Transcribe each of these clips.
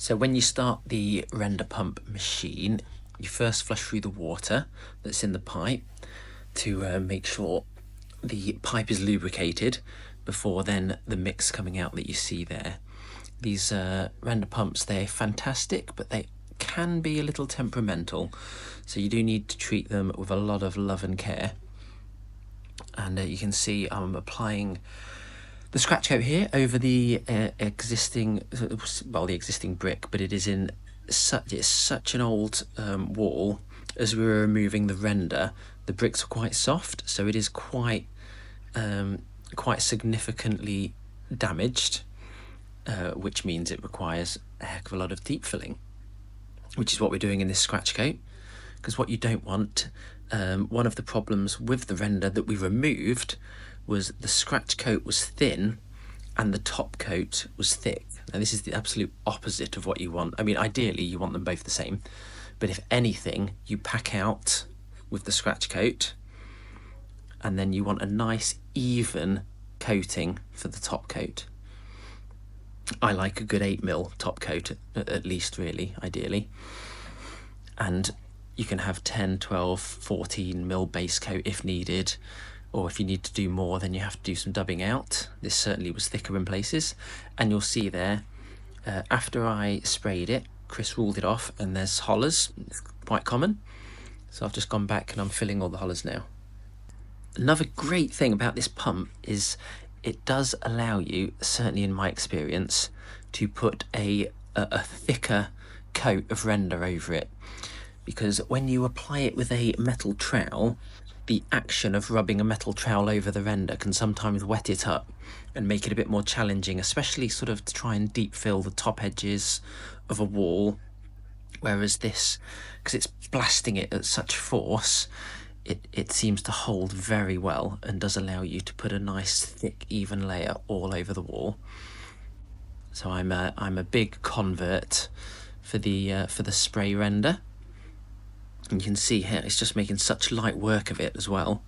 So when you start the render pump machine, you first flush through the water that's in the pipe to make sure the pipe is lubricated before then the mix coming out that you see there. These render pumps, they're fantastic, but they can be a little temperamental, so you do need to treat them with a lot of love and care. And you can see I'm applying the scratch coat here over the existing brick, but it is in such an old wall. As we were removing the render, the bricks are quite soft, so it is quite significantly damaged, which means it requires a heck of a lot of deep filling, which is what we're doing in this scratch coat. Because what you don't want, one of the problems with the render that we removed was the scratch coat was thin and the top coat was thick. Now this is the absolute opposite of what you want. I mean, ideally you want them both the same, but if anything, you pack out with the scratch coat, and then you want a nice even coating for the top coat. I like a good 8mm top coat at least, really, ideally. And you can have 10, 12, 14mm base coat if needed, or if you need to do more, then you have to do some dubbing out. This certainly was thicker in places, and you'll see there, after I sprayed it, Chris ruled it off, and there's hollers. It's quite common. So I've just gone back and I'm filling all the hollers now. Another great thing about this pump is it does allow you, certainly in my experience, to put a thicker coat of render over it. Because when you apply it with a metal trowel, the action of rubbing a metal trowel over the render can sometimes wet it up and make it a bit more challenging, especially sort of to try and deep fill the top edges of a wall. Whereas this, because it's blasting it at such force, it seems to hold very well and does allow you to put a nice thick even layer all over the wall. So I'm a big convert for the spray render. And you can see here it's just making such light work of it as well.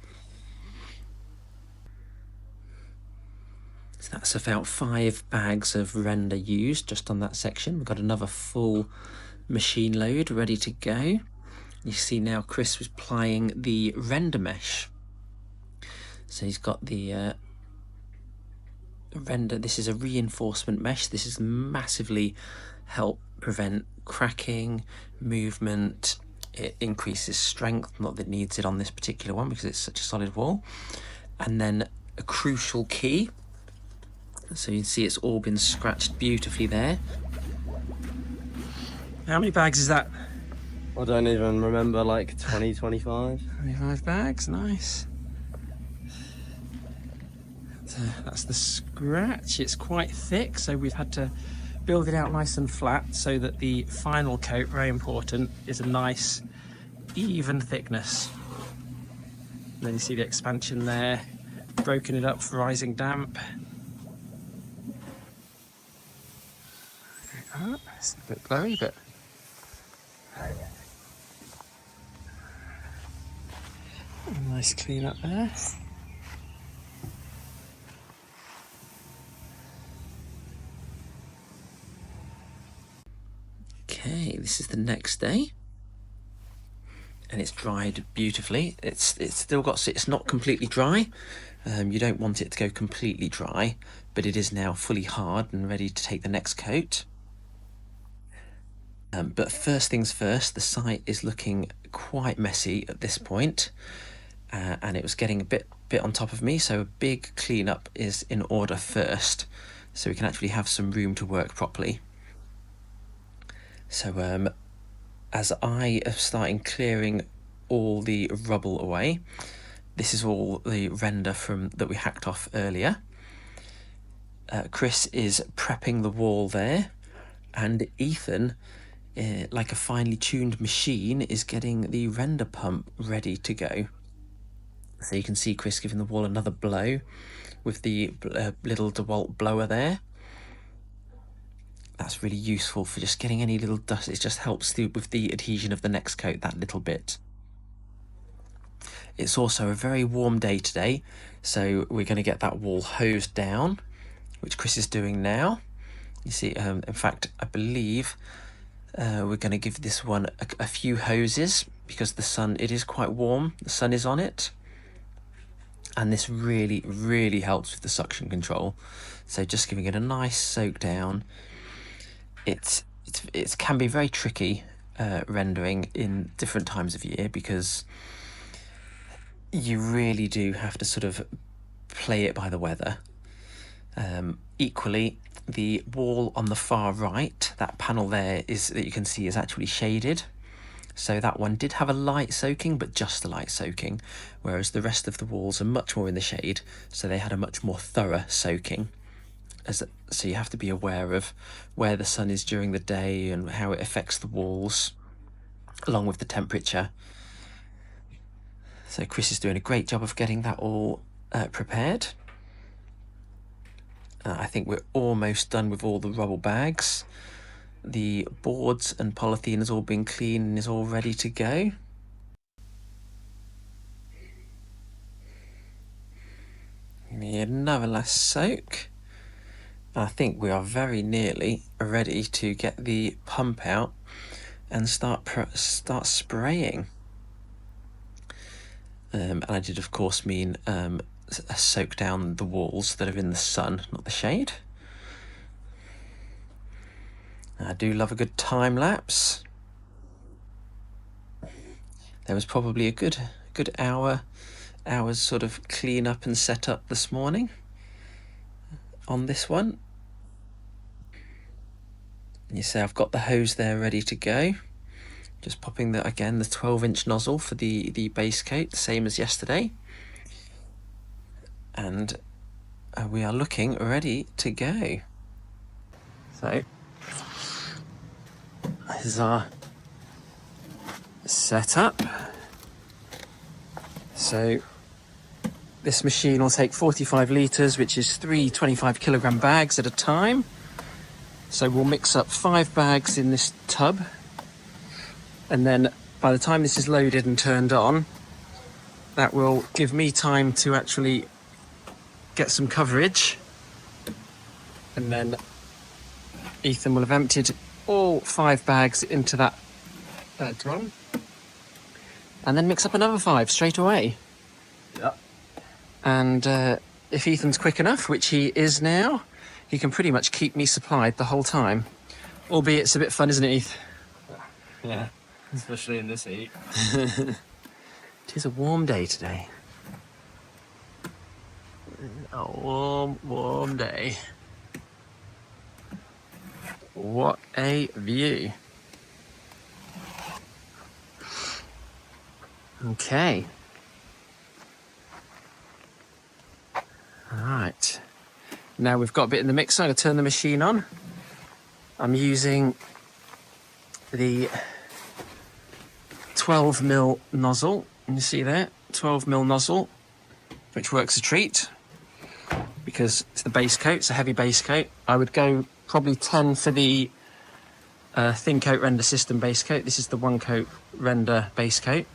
So that's about 5 bags of render used just on that section. We've got another full machine load ready to go. You see now Chris was applying the render mesh. So he's got the render. This is a reinforcement mesh. This is massively help prevent cracking, movement. It increases strength, not that it needs it on this particular one because it's such a solid wall. And then a crucial key. So you can see it's all been scratched beautifully there. How many bags is that? I don't even remember, like 20, 25. 25 bags, nice. That's the scratch. It's quite thick, so we've had to build it out nice and flat so that the final coat, very important, is a nice even thickness. And then you see the expansion there, broken it up for rising damp. Oh, it's a bit blurry, but nice clean up there. Okay, this is the next day, and it's dried beautifully. It's still got, it's not completely dry. You don't want it to go completely dry, but it is now fully hard and ready to take the next coat. But first things first, the site is looking quite messy at this point, and it was getting a bit on top of me, so a big cleanup is in order first, so we can actually have some room to work properly. So as I am starting clearing all the rubble away, this is all the render that we hacked off earlier. Chris is prepping the wall there, and Ethan, like a finely tuned machine, is getting the render pump ready to go. So you can see Chris giving the wall another blow with the little DeWalt blower there. That's really useful for just getting any little dust. It just helps with the adhesion of the next coat, that little bit. It's also a very warm day today, so we're going to get that wall hosed down, which Chris is doing now. You see, in fact, I believe we're going to give this one a few hoses because it is quite warm, the sun is on it. And this really, really helps with the suction control. So just giving it a nice soak down. It can be very tricky rendering in different times of year because you really do have to sort of play it by the weather. Equally, the wall on the far right, that panel there that you can see is actually shaded. So that one did have a light soaking, but just a light soaking, whereas the rest of the walls are much more in the shade, so they had a much more thorough soaking. So you have to be aware of where the sun is during the day and how it affects the walls, along with the temperature. So Chris is doing a great job of getting that all prepared. I think we're almost done with all the rubble bags. The boards and polythene has all been cleaned and is all ready to go. Need another last soak. I think we are very nearly ready to get the pump out and start spraying. And I did, of course, mean soak down the walls that are in the sun, not the shade. I do love a good time lapse. There was probably a good hour's sort of clean up and set up this morning on this one. And you see I've got the hose there ready to go. Just popping the 12-inch nozzle for the base coat, the same as yesterday. And we are looking ready to go. So this is our setup. So this machine will take 45 litres, which is 3 25-kilogram bags at a time. So we'll mix up 5 bags in this tub. And then by the time this is loaded and turned on, that will give me time to actually get some coverage. And then Ethan will have emptied all 5 bags into that drum. And then mix up another 5 straight away. Yep. And if Ethan's quick enough, which he is now, he can pretty much keep me supplied the whole time. Albeit it's a bit fun, isn't it, Eth? Yeah, especially in this heat. It is a warm day today. A warm, warm day. What a view. Okay. All right. Now we've got a bit in the mixer. I'm going to turn the machine on. I'm using the 12mm nozzle. You see there, 12mm nozzle, which works a treat because it's the base coat. It's a heavy base coat. I would go probably 10 for the thin coat render system base coat. This is the one coat render base coat,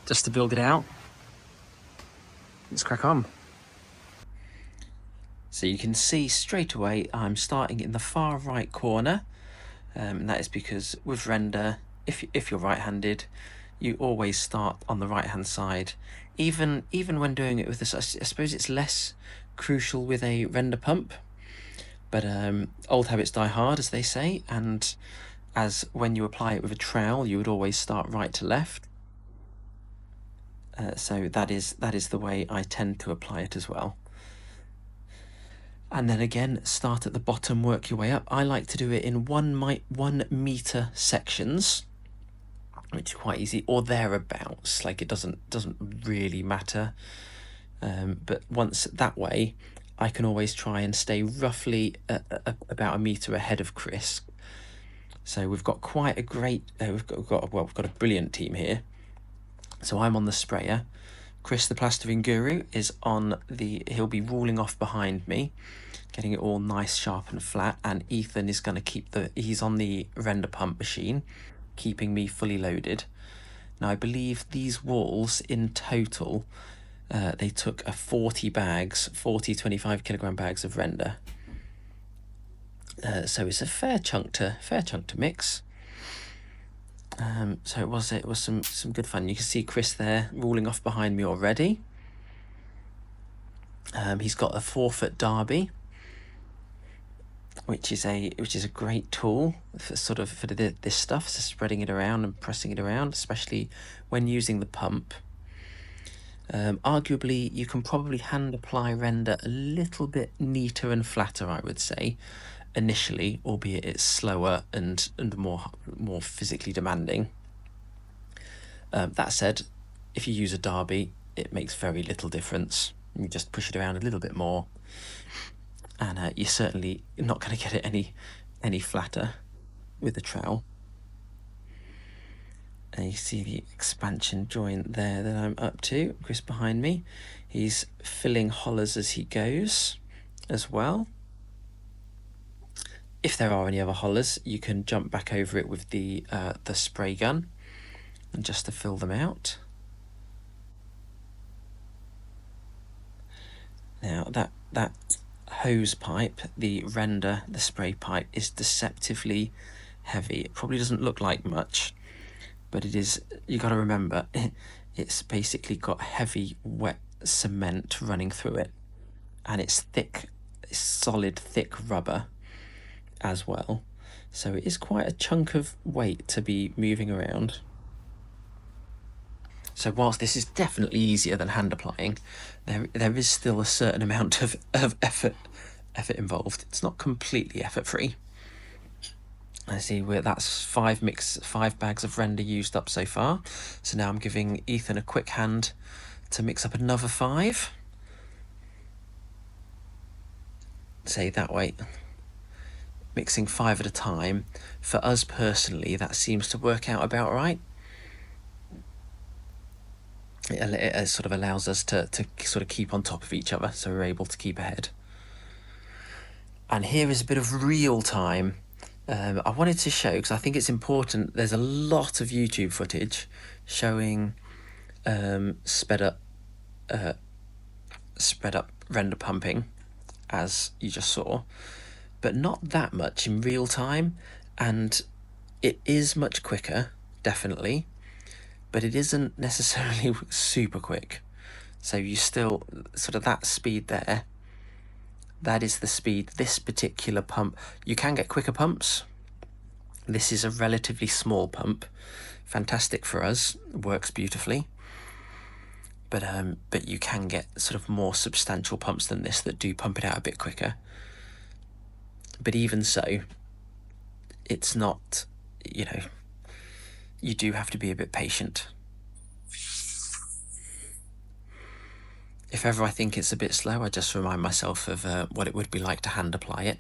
just to build it out. Let's crack on. So you can see straight away I'm starting in the far right corner, and that is because with render, if you're right-handed, you always start on the right-hand side. Even when doing it with this, I suppose it's less crucial with a render pump, but old habits die hard, as they say, and as when you apply it with a trowel, you would always start right to left. So that is the way I tend to apply it as well. And then again, start at the bottom, work your way up. I like to do it in 1 meter sections, which is quite easy, or thereabouts. Like, it doesn't really matter. But once that way, I can always try and stay roughly about 1 meter ahead of Chris. So we've got quite a great, we've got a brilliant team here. So I'm on the sprayer. Chris, the plastering guru, is on he'll be ruling off behind me, getting it all nice, sharp and flat. And Ethan is going to he's on the render pump machine, keeping me fully loaded. Now I believe these walls in total, they took 40 25-kilogram bags of render. So it's a fair chunk to mix. So it was some good fun. You can see Chris there ruling off behind me already. He's got a 4-foot derby, which is a great tool for this stuff, so spreading it around and pressing it around, especially when using the pump. Arguably, you can probably hand apply render a little bit neater and flatter, I would say, initially, albeit it's slower and more physically demanding. That said, if you use a derby, it makes very little difference. You just push it around a little bit more, and you're certainly not going to get it any flatter with the trowel. And you see the expansion joint there that I'm up to. Chris behind me, he's filling hollers as he goes as well. If there are any other hollers, you can jump back over it with the spray gun, and just to fill them out. Now that hose pipe, the spray pipe, is deceptively heavy. It probably doesn't look like much, but it is. You got to remember, it's basically got heavy wet cement running through it, and it's thick, solid thick rubber as well, so it is quite a chunk of weight to be moving around. So whilst this is definitely easier than hand applying, there is still a certain amount of effort involved. It's not completely effort free. I see that's 5 bags of render used up so far. So now I'm giving Ethan a quick hand to mix up another 5. Say that way. Mixing 5 at a time. For us personally, that seems to work out about right. It sort of allows us to sort of keep on top of each other, so we're able to keep ahead. And here is a bit of real time. I wanted to show, because I think it's important, there's a lot of YouTube footage showing sped up render pumping, as you just saw, but not that much in real time, and it is much quicker, definitely, but it isn't necessarily super quick. So you still, sort of that speed there, that is the speed this particular pump. You can get quicker pumps. This is a relatively small pump, fantastic for us, works beautifully. But you can get sort of more substantial pumps than this that do pump it out a bit quicker. But even so, it's not, you do have to be a bit patient. If ever I think it's a bit slow, I just remind myself of what it would be like to hand apply it.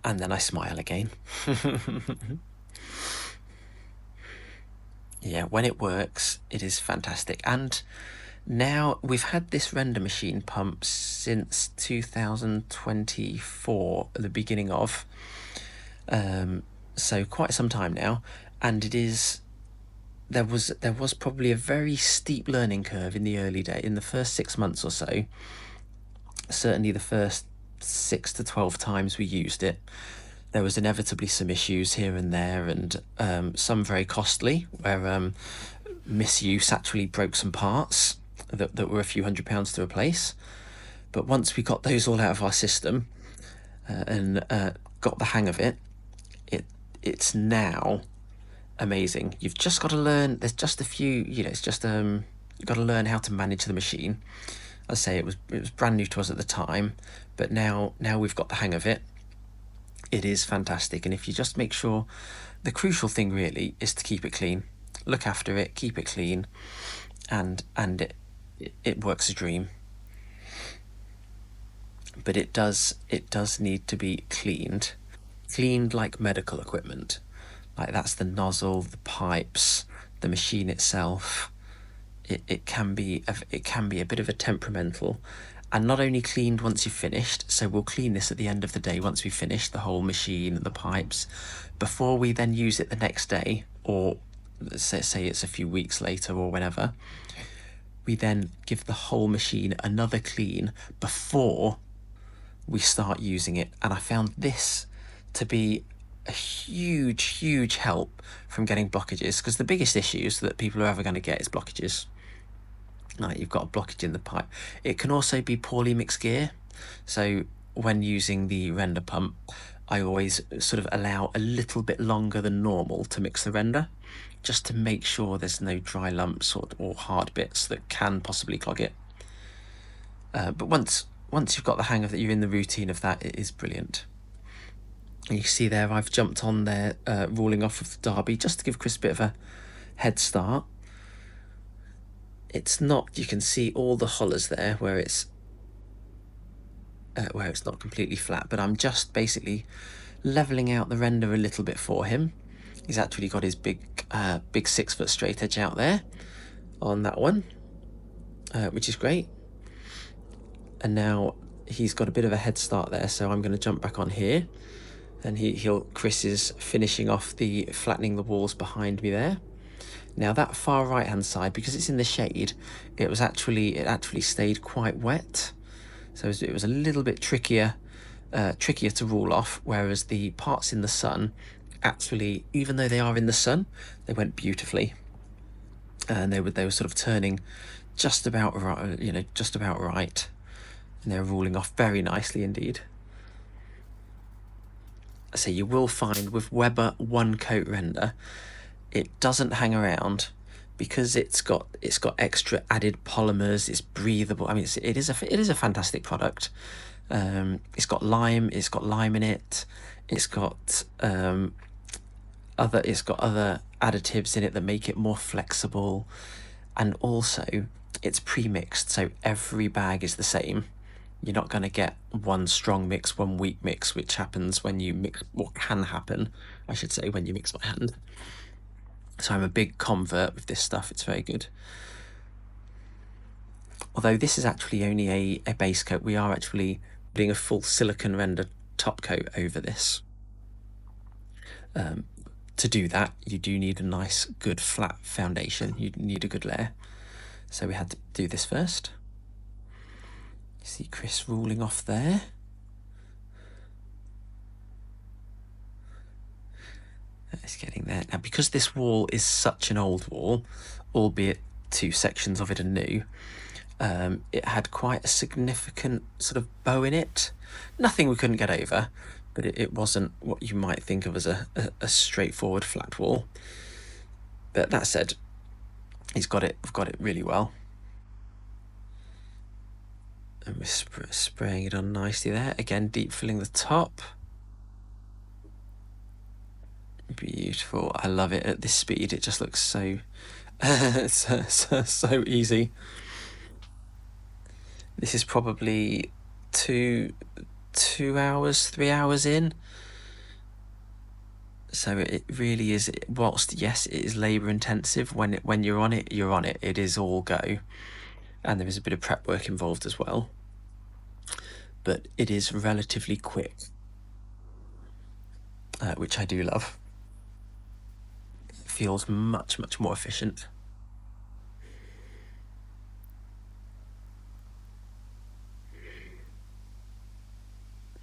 And then I smile again. Yeah, when it works, it is fantastic. And now we've had this render machine pump since 2024, at the beginning of, so quite some time now, and it is. There was probably a very steep learning curve in the early day, in the first 6 months or so. Certainly the first 6 to 12 times we used it, there was inevitably some issues here and there, and some very costly, where misuse actually broke some parts that were a few £100 to replace. But once we got those all out of our system and got the hang of it, it's now amazing. You've just got to learn. There's just a few, it's just you've got to learn how to manage the machine. I say it was brand new to us at the time, but now we've got the hang of it. It is fantastic, and if you just make sure, the crucial thing really is to keep it clean, look after it, keep it clean, and it works a dream. But it does need to be cleaned like medical equipment. Like, that's the nozzle, the pipes, the machine itself. It can be a bit of a temperamental, and not only cleaned once you've finished. So we'll clean this at the end of the day once we've finished the whole machine and the pipes, before we then use it the next day, or say it's a few weeks later or whenever. We then give the whole machine another clean before we start using it. And I found this to be a huge help from getting blockages, because the biggest issues that people are ever going to get is blockages. Like, you've got a blockage in the pipe. It can also be poorly mixed gear. So when using the render pump, I always sort of allow a little bit longer than normal to mix the render, just to make sure there's no dry lumps or hard bits that can possibly clog it. But once you've got the hang of that, you're in the routine of that, it is brilliant. And you can see there, I've jumped on there, ruling off of the Derby, just to give Chris a bit of a head start. It's not, you can see all the hollers there where it's not completely flat, but I'm just basically leveling out the render a little bit for him. He's actually got his big 6 foot straight edge out there on that one, which is great. And now he's got a bit of a head start there, so I'm going to jump back on here, and Chris is finishing off the flattening the walls behind me there. Now that far right hand side, because it's in the shade, it actually stayed quite wet, so it was a little bit trickier to rule off, whereas the parts in the sun, actually, even though they are in the sun, they went beautifully, and they were sort of turning just about right, and they're ruling off very nicely indeed. So you will find with Weber one coat render, it doesn't hang around, because it's got extra added polymers. It's breathable. I mean, it is a fantastic product. It's got lime in it. It's got other additives in it that make it more flexible, and also it's pre-mixed, so every bag is the same. You're not going to get one strong mix, one weak mix, which happens when you mix, or can happen, I should say, when you mix by hand. So I'm a big convert with this stuff. It's very good. Although this is actually only a base coat, we are actually putting a full silicone render top coat over this. To do that, you do need a nice, good, flat foundation. You need a good layer. So we had to do this first. You see Chris ruling off there. It's getting there. Now, because this wall is such an old wall, albeit 2 sections of it are new, it had quite a significant sort of bow in it. Nothing we couldn't get over, but it wasn't what you might think of as a straightforward flat wall. But that said, we've got it really well. And we're spraying it on nicely there. Again, deep filling the top. Beautiful. I love it at this speed. It just looks so so easy. This is probably 3 hours in. So it really is, whilst yes, it is labor intensive, when you're on it, it is all go, and there is a bit of prep work involved as well, but it is relatively quick, which I do love. Feels much more efficient.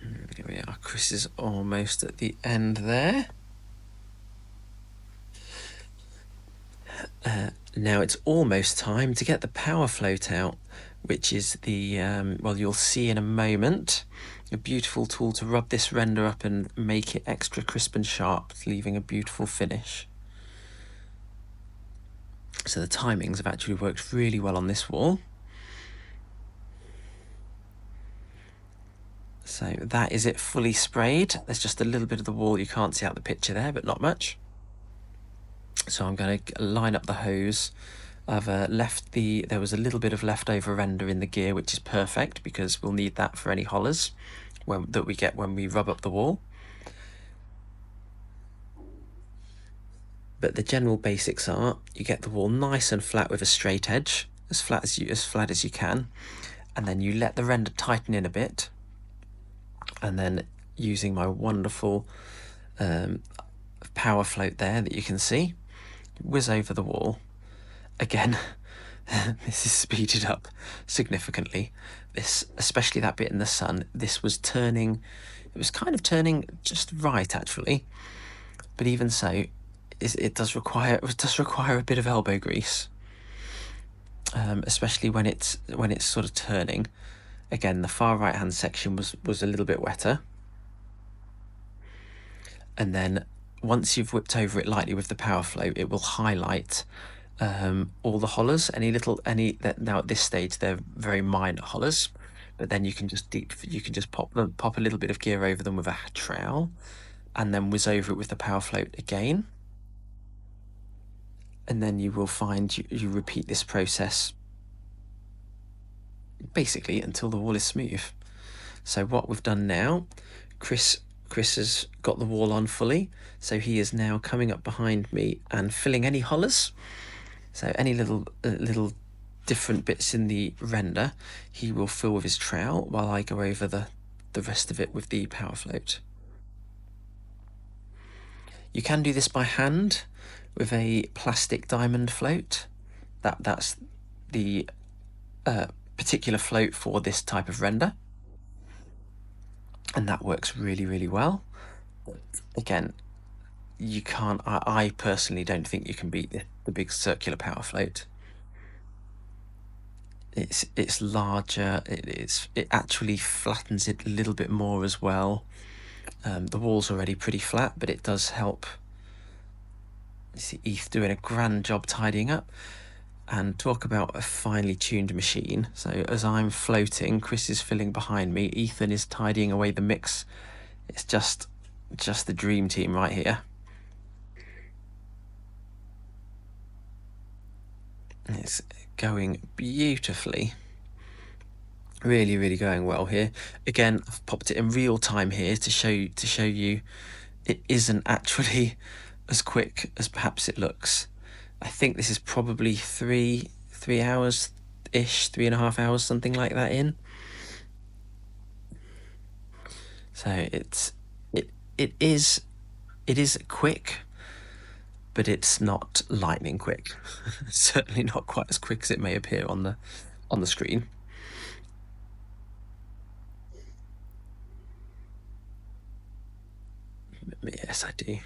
Here we are. Chris is almost at the end there. Now it's almost time to get the power float out, which is the well, you'll see in a moment, a beautiful tool to rub this render up and make it extra crisp and sharp, leaving a beautiful finish. So the timings have actually worked really well on this wall. So that is it, fully sprayed. There's just a little bit of the wall you can't see out the picture there, but not much. So I'm going to line up the hose. I've there was a little bit of leftover render in the gear, which is perfect, because we'll need that for any hollers that we get when we rub up the wall. But the general basics are, you get the wall nice and flat with a straight edge, as flat as you can, and then you let the render tighten in a bit, and then using my wonderful power float there that you can see, whiz over the wall. Again, This is speeded up significantly. This, especially that bit in the sun, this was turning, it was kind of turning just right actually, but even so, it does require a bit of elbow grease, especially when it's sort of turning. Again, the far right hand section was a little bit wetter, and then once you've whipped over it lightly with the power flow, it will highlight all the hollers. Now at this stage they're very minor hollers, but then you can just pop a little bit of gear over them with a trowel, and then whiz over it with the power float again. And then you will find you repeat this process basically until the wall is smooth. So what we've done now, Chris has got the wall on fully, so he is now coming up behind me and filling any hollers. So any little different bits in the render, he will fill with his trowel while I go over the rest of it with the power float. You can do this by hand with a plastic diamond float. That's the particular float for this type of render, and that works really, really well. Again, you can't. I personally don't think you can beat the big circular power float. It's larger. It actually flattens it a little bit more as well. The wall's already pretty flat, but it does help. You see Eth doing a grand job tidying up. And talk about a finely tuned machine. So as I'm floating, Chris is filling behind me, Ethan is tidying away the mix. It's just the dream team right here. It's going beautifully. Really, really going well here. Again, I've popped it in real time here to show you it isn't actually as quick as perhaps it looks. I think this is probably 3 hours ish, 3.5 hours, something like that in. So it is quick, but it's not lightning quick. Certainly not quite as quick as it may appear on the screen. But yes, I do.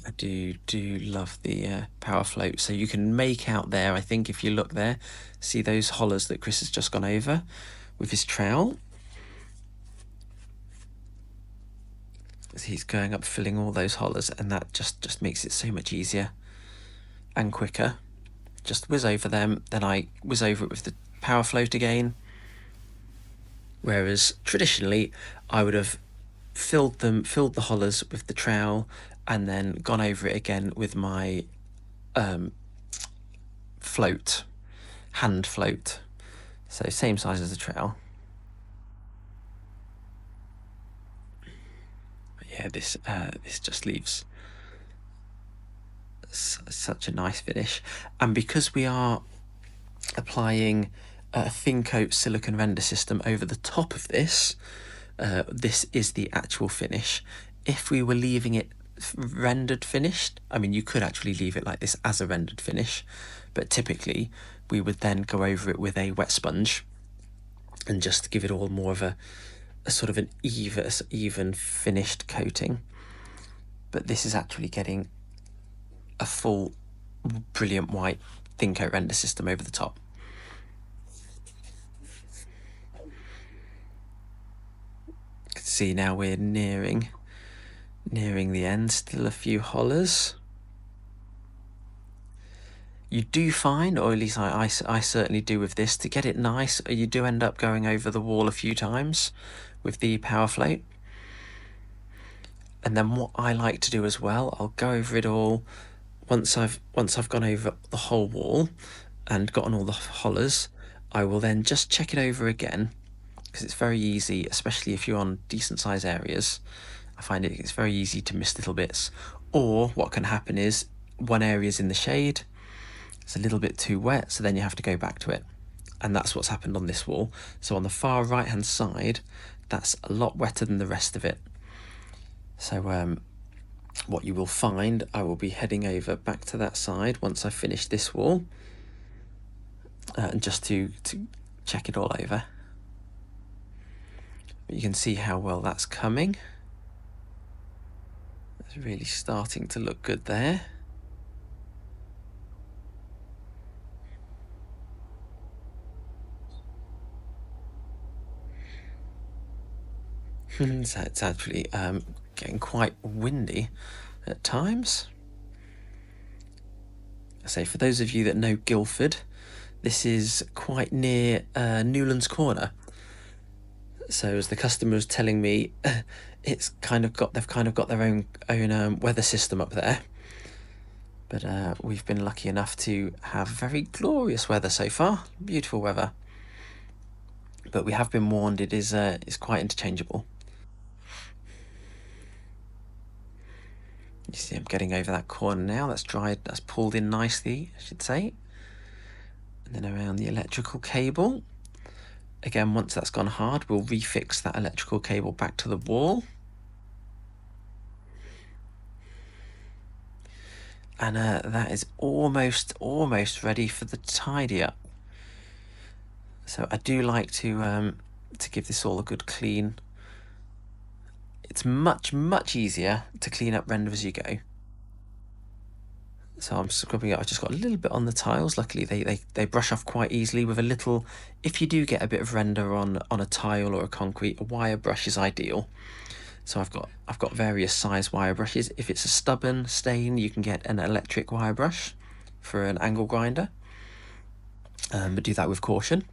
I do love the power float. So you can make out there, I think if you look there, see those hollers that Chris has just gone over with his trowel. So he's going up filling all those hollers, and that just makes it so much easier and quicker. Just whiz over them, then I whiz over it with the power float again. Whereas traditionally I would have filled the hollers with the trowel and then gone over it again with my float, hand float. So same size as the trowel. But yeah, this just leaves such a nice finish. And because we are applying a thin coat silicone render system over the top of this, this is the actual finish. If we were leaving it rendered finished, I mean, you could actually leave it like this as a rendered finish, but typically we would then go over it with a wet sponge and just give it all more of a sort of an even finished coating. But this is actually getting a full brilliant white thin coat render system over the top. You can see now we're nearing the end. Still a few hollers. You do find, or at least I certainly do with this, to get it nice, you do end up going over the wall a few times with the power float. And then what I like to do as well, I'll go over it all once I've gone over the whole wall and gotten all the hollers. I will then just check it over again, because it's very easy, especially if you're on decent size areas. I find it's very easy to miss little bits. Or what can happen is one area's in the shade, it's a little bit too wet, so then you have to go back to it. And that's what's happened on this wall. So on the far right hand side, that's a lot wetter than the rest of it. So what you will find, I will be heading over back to that side once I've finished this wall. and just to check it all over. But you can see how well that's coming. It's really starting to look good there. So it's actually getting quite windy at times. So for those of you that know Guildford, this is quite near Newlands Corner. So as the customer was telling me, they've kind of got their own weather system up there. But we've been lucky enough to have very glorious weather so far, beautiful weather. But we have been warned it is quite interchangeable. You see I'm getting over that corner now, that's dried, that's pulled in nicely, I should say. And then around the electrical cable. Again, once that's gone hard, we'll refix that electrical cable back to the wall. And that is almost ready for the tidy up. So I do like to give this all a good clean. It's much easier to clean up render as you go. So I'm scrubbing it. I've just got a little bit on the tiles. Luckily, they brush off quite easily with a little. If you do get a bit of render on a tile or a concrete, a wire brush is ideal. So I've got various size wire brushes. If it's a stubborn stain, you can get an electric wire brush for an angle grinder. But do that with caution.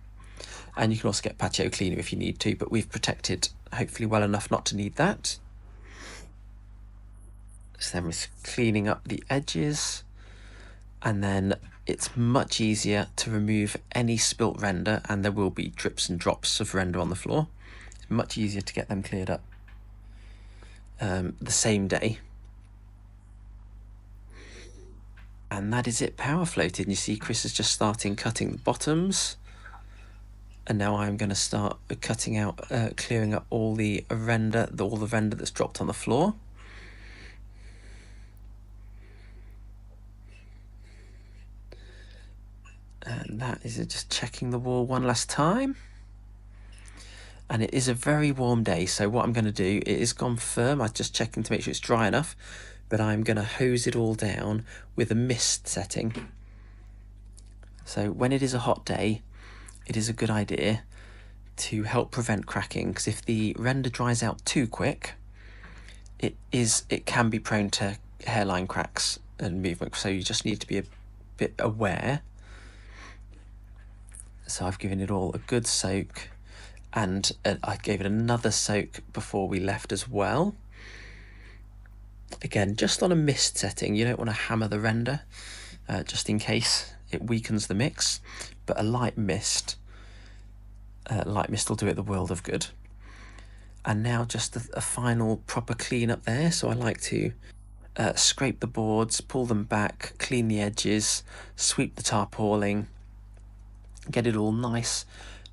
And you can also get patio cleaner if you need to, but we've protected hopefully well enough not to need that. So then we're cleaning up the edges, and then it's much easier to remove any spilt render, and there will be drips and drops of render on the floor. It's much easier to get them cleared up the same day. And that is it, power floated. And you see Chris is just starting cutting the bottoms. And now I'm going to start cutting out, clearing up all the render that's dropped on the floor. And that is just checking the wall one last time. And it is a very warm day, so what I'm going to do, it is gone firm. I'm just checking to make sure it's dry enough, but I'm going to hose it all down with a mist setting. So when it is a hot day, it is a good idea to help prevent cracking, because if the render dries out too quick, it can be prone to hairline cracks and movement, so you just need to be a bit aware. So I've given it all a good soak, and I gave it another soak before we left as well. Again, just on a mist setting, you don't want to hammer the render, just in case it weakens the mix, but a light mist will do it the world of good. And now just a final proper clean up there. So I like to scrape the boards, pull them back, clean the edges, sweep the tarpauling, get it all nice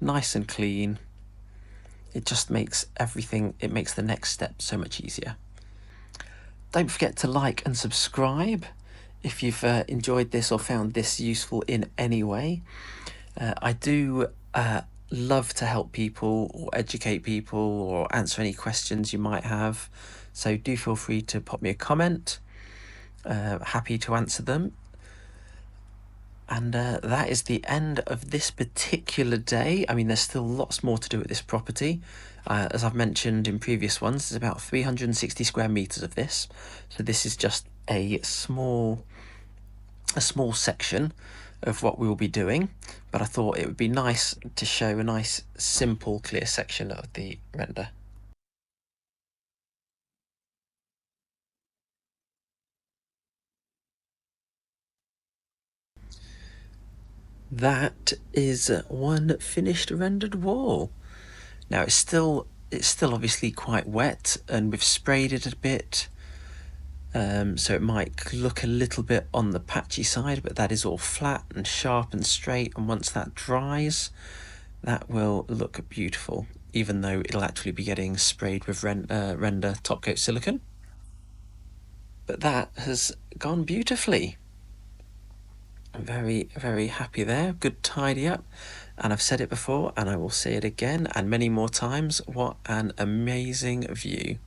and clean. It just makes it makes the next step so much easier. Don't forget to like and subscribe if you've enjoyed this or found this useful in any way. I do love to help people or educate people or answer any questions you might have. So do feel free to pop me a comment. Happy to answer them. And that is the end of this particular day. I mean, there's still lots more to do at this property. As I've mentioned in previous ones, there's about 360 square meters of this. So this is just a small section of what we will be doing. But I thought it would be nice to show a nice, simple, clear section of the render. That is one finished rendered wall. Now it's still obviously quite wet, and we've sprayed it a bit, so it might look a little bit on the patchy side, but that is all flat and sharp and straight, and once that dries, that will look beautiful, even though it'll actually be getting sprayed with render top coat silicone. But that has gone beautifully. I'm very, very happy there. Good tidy up. And I've said it before and I will say it again and many more times. What an amazing view